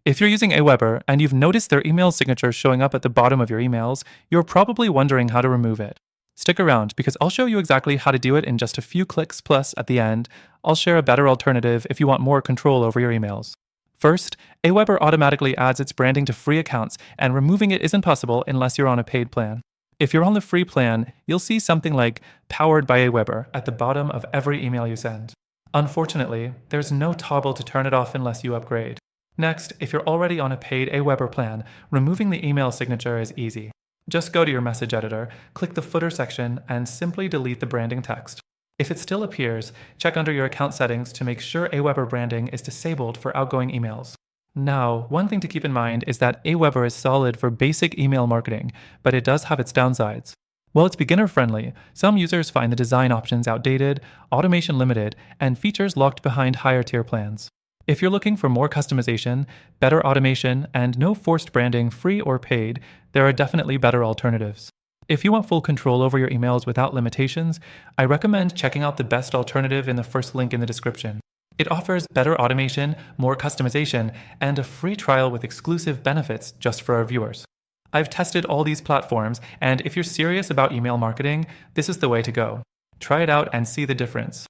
If you're using AWeber and you've noticed their email signature showing up at the bottom of your emails, you're probably wondering how to remove it. Stick around because I'll show you exactly how to do it in just a few clicks, plus, at the end, I'll share a better alternative if you want more control over your emails. First, AWeber automatically adds its branding to free accounts, and removing it isn't possible unless you're on a paid plan. If you're on the free plan, you'll see something like Powered by AWeber at the bottom of every email you send. Unfortunately, there's no toggle to turn it off unless you upgrade. Next, if you're already on a paid AWeber plan, removing the email signature is easy. Just go to your message editor, click the footer section, and simply delete the branding text. If it still appears, check under your account settings to make sure AWeber branding is disabled for outgoing emails. Now, one thing to keep in mind is that AWeber is solid for basic email marketing, but it does have its downsides. While it's beginner-friendly, some users find the design options outdated, automation limited, and features locked behind higher-tier plans. If you're looking for more customization, better automation, and no forced branding, free or paid, there are definitely better alternatives. If you want full control over your emails without limitations, I recommend checking out the best alternative in the first link in the description. It offers better automation, more customization, and a free trial with exclusive benefits just for our viewers. I've tested all these platforms, and if you're serious about email marketing, this is the way to go. Try it out and see the difference.